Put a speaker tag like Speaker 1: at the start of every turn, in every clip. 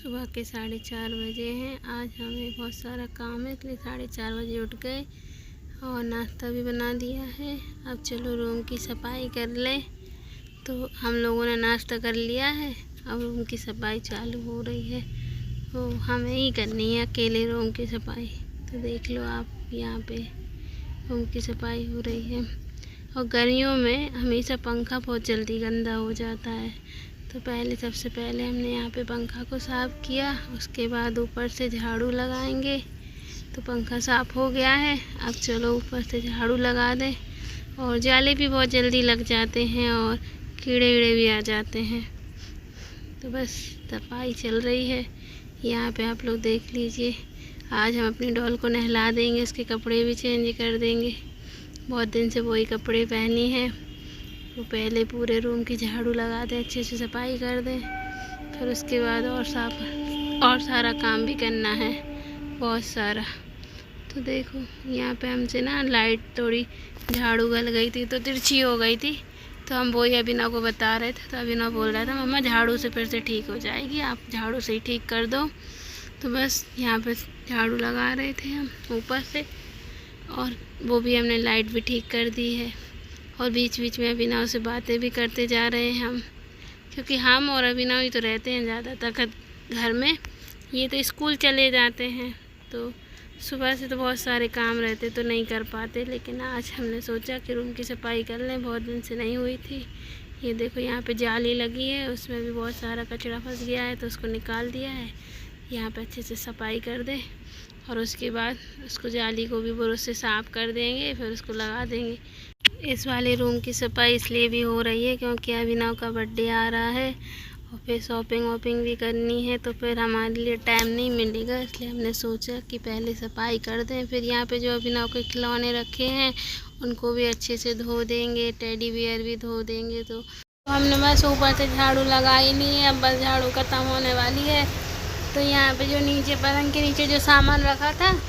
Speaker 1: सुबह के 4:30 बजे हैं। आज हमें बहुत सारा काम है, इसलिए 4:30 बजे उठ गए और नाश्ता भी बना दिया है। अब चलो रूम की सफाई कर ले। तो हम लोगों ने नाश्ता कर लिया है, अब रूम की सफाई चालू हो रही है। तो हमें ही करनी है अकेले रूम की सफाई। तो देख लो आप, यहाँ पे रूम की सफाई हो रही है। और गर्मियों में हमेशा पंखा बहुत जल्दी गंदा हो जाता है, तो सबसे पहले हमने यहाँ पे पंखा को साफ़ किया। उसके बाद ऊपर से झाड़ू लगाएंगे। तो पंखा साफ़ हो गया है, अब चलो ऊपर से झाड़ू लगा दें। और जाले भी बहुत जल्दी लग जाते हैं और कीड़े वीड़े भी आ जाते हैं। तो बस सफाई चल रही है। यहाँ पे आप लोग देख लीजिए। आज हम अपनी डॉल को नहला देंगे, उसके कपड़े भी चेंज कर देंगे। बहुत दिन से वही कपड़े पहनी है। तो पहले पूरे रूम की झाड़ू लगा दें, अच्छे से सफाई कर दें। फिर उसके बाद और सारा काम भी करना है, बहुत सारा। तो देखो यहाँ पे हमसे ना लाइट थोड़ी झाड़ू गल गई थी, तो तिरछी हो गई थी। तो हम वही अभिनव को बता रहे थे। तो अभिनव बोल रहा था, मम्मा झाड़ू से फिर से ठीक हो जाएगी, आप झाड़ू से ही ठीक कर दो। तो बस यहाँ पे झाड़ू लगा रहे थे हम ऊपर से, और वो भी हमने लाइट भी ठीक कर दी है। और बीच बीच में अभिनव से बातें भी करते जा रहे हैं हम, क्योंकि हम और अभिनव ही तो रहते हैं ज़्यादातर घर में। ये तो स्कूल चले जाते हैं, तो सुबह से तो बहुत सारे काम रहते तो नहीं कर पाते। लेकिन आज हमने सोचा कि रूम की सफाई कर लें, बहुत दिन से नहीं हुई थी। ये देखो यहाँ पे जाली लगी है, उसमें भी बहुत सारा कचरा फंस गया है, तो उसको निकाल दिया है। यहाँ पे अच्छे से सफाई कर दें और उसके बाद उसको जाली को भी ब्रश से साफ़ कर देंगे, फिर उसको लगा देंगे। इस वाले रूम की सफाई इसलिए भी हो रही है क्योंकि अभिनव का बर्थडे आ रहा है और फिर शॉपिंग वॉपिंग भी करनी है, तो फिर हमारे लिए टाइम नहीं मिलेगा। इसलिए हमने सोचा कि पहले सफाई कर दें। फिर यहाँ पे जो अभिनव के खिलौने रखे हैं उनको भी अच्छे से धो देंगे, टेडी बियर भी धो देंगे। तो हमने बस ऊपर से झाड़ू लगा ही ली है, अब बस झाड़ू ख़त्म होने वाली है। तो यहाँ पे जो नीचे पलंग के नीचे जो सामान रखा था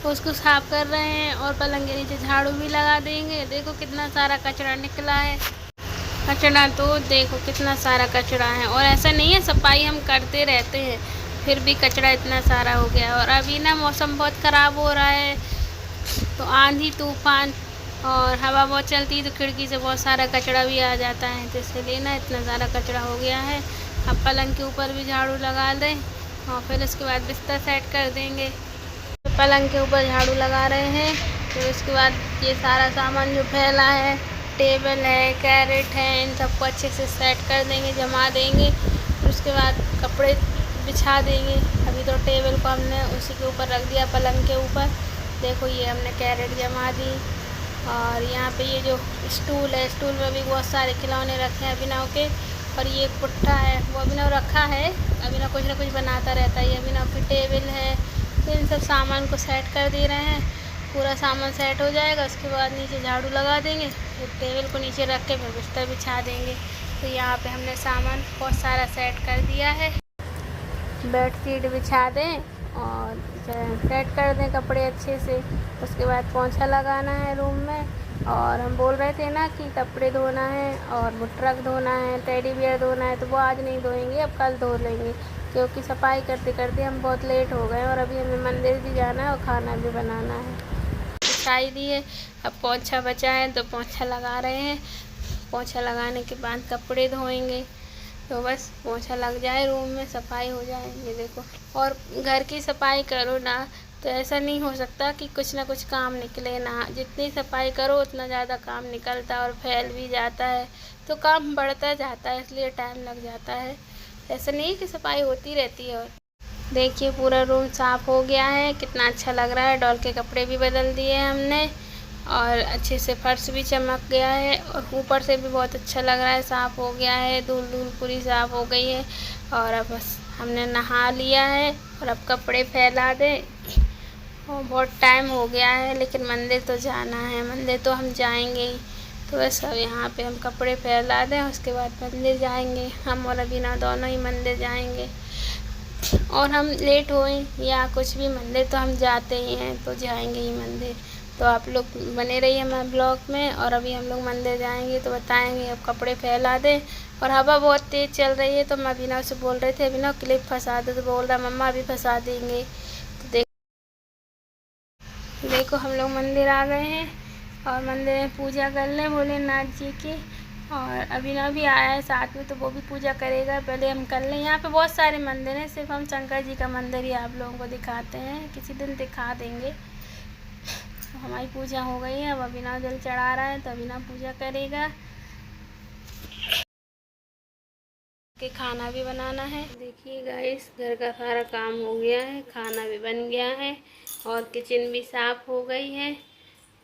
Speaker 1: उसको साफ़ कर रहे हैं, और पलंग के नीचे झाड़ू भी लगा देंगे। देखो कितना सारा कचरा निकला है। कचरा तो देखो कितना सारा कचरा है, और ऐसा नहीं है सफाई हम करते रहते हैं, फिर भी कचरा इतना सारा हो गया। और अभी ना मौसम बहुत ख़राब हो रहा है, तो आंधी तूफान और हवा बहुत चलती है, तो खिड़की से बहुत सारा कचरा भी आ जाता है। तो इसलिए ना इतना सारा कचरा हो गया है। अब पलंग के ऊपर भी झाड़ू लगा दें और फिर उसके बाद बिस्तर सेट कर देंगे। तो पलंग के ऊपर झाड़ू लगा रहे हैं, फिर उसके बाद ये सारा सामान जो फैला है, टेबल है, कैरेट है, इन सबको अच्छे से सेट कर देंगे, जमा देंगे। फिर उसके बाद कपड़े बिछा देंगे। अभी तो टेबल को हमने उसी के ऊपर रख दिया, पलंग के ऊपर। देखो ये हमने कैरेट जमा दी। और यहाँ पे ये जो स्टूल है, स्टूल में भी बहुत सारे खिलौने रखे हैं अभिनव के। और ये पुट्ठा है, वो अभिनव रखा है, अभिनव कुछ ना कुछ बनाता रहता है। ये अभिनव की टेबल है। तो इन सब सामान को सेट कर दे रहे हैं। पूरा सामान सेट हो जाएगा, उसके बाद नीचे झाड़ू लगा देंगे, फिर टेबल को नीचे रख के फिर बिस्तर बिछा देंगे। तो यहाँ पे हमने सामान बहुत सारा सेट कर दिया है। बेडशीट बिछा दें और सेट कर दें कपड़े अच्छे से। उसके बाद पोंछा लगाना है रूम में। और हम बोल रहे थे ना कि कपड़े धोना है और वो ट्रक धोना है, टेडी बियर धोना है, तो वो आज नहीं धोएंगे, अब कल धो लेंगे, क्योंकि सफाई करते करते हम बहुत लेट हो गए। और अभी हमें मंदिर भी जाना है और खाना भी बनाना है। बिछाई दी है, अब पोंछा बचा है तो पोंछा लगा रहे हैं। पोंछा लगाने के बाद कपड़े धोएंगे। तो बस पोंछा लग जाए, रूम में सफाई हो जाए। ये देखो, और घर की सफाई करो ना तो ऐसा नहीं हो सकता कि कुछ ना कुछ काम निकले ना। जितनी सफाई करो उतना ज़्यादा काम निकलता है और फैल भी जाता है, तो काम बढ़ता जाता है, इसलिए टाइम लग जाता है। ऐसा नहीं कि सफाई होती रहती है। और देखिए पूरा रूम साफ़ हो गया है, कितना अच्छा लग रहा है। डॉल के कपड़े भी बदल दिए हमने, और अच्छे से फर्श भी चमक गया है, और ऊपर से भी बहुत अच्छा लग रहा है, साफ़ हो गया है, धूल धूल पूरी साफ़ हो गई है। और अब बस हमने नहा लिया है और अब कपड़े फैला दें। और बहुत टाइम हो गया है, लेकिन मंदिर तो जाना है, मंदिर तो हम जाएंगे ही। तो बस अब यहाँ पे हम कपड़े फैला दें, उसके बाद मंदिर जाएंगे। हम और अभिनव दोनों ही मंदिर जाएंगे। और हम लेट होएं या कुछ भी, मंदिर तो हम जाते ही हैं, तो जाएंगे ही मंदिर। तो आप लोग बने रहिए हमारे ब्लॉग में। और अभी हम लोग मंदिर जाएंगे तो बताएंगे। अब कपड़े फैला दें और हवा बहुत तेज़ चल रही है तो मैं अभिनव से बोल रहे थे अभिनव क्लिप फंसा दे, तो बोल रहा मम्मा अभी फंसा देंगे। तो देखो हम लोग मंदिर आ गए हैं और मंदिर में पूजा कर लें भोलेनाथ जी की। और अभिनव भी आया है साथ में तो वो भी पूजा करेगा। पहले हम कर लें। यहाँ पे बहुत सारे मंदिर हैं, सिर्फ हम शंकर जी का मंदिर ही आप लोगों को दिखाते हैं, किसी दिन दिखा देंगे। हमारी पूजा हो गई है। अब अभिनव जल चढ़ा रहा है तो अभिनव पूजा करेगा। के खाना भी बनाना है। देखिए गाइस, घर का सारा काम हो गया है, खाना भी बन गया है और किचन भी साफ़ हो गई है।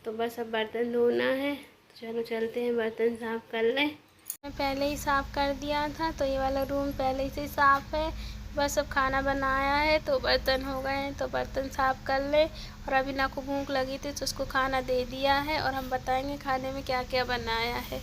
Speaker 1: तो बस अब बर्तन धोना है। तो चलो चलते हैं बर्तन साफ़ कर लें। मैं पहले ही साफ़ कर दिया था तो ये वाला रूम पहले से साफ़ है। बस अब खाना बनाया है तो बर्तन हो गए हैं तो बर्तन साफ़ कर ले। और अभिनव को भूख लगी थी तो उसको खाना दे दिया है और हम बताएंगे खाने में क्या क्या बनाया है।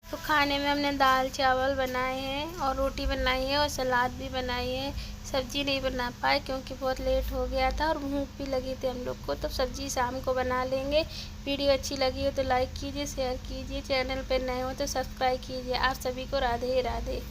Speaker 1: तो खाने में हमने दाल चावल बनाए हैं और रोटी बनाई है और सलाद भी बनाई है। सब्ज़ी नहीं बना पाए क्योंकि बहुत लेट हो गया था और भूख भी लगी थी हम लोग को, तो सब्ज़ी शाम को बना लेंगे। वीडियो अच्छी लगी हो तो लाइक कीजिए, शेयर कीजिए, चैनल पर नए हो तो सब्सक्राइब कीजिए। आप सभी को राधे राधे।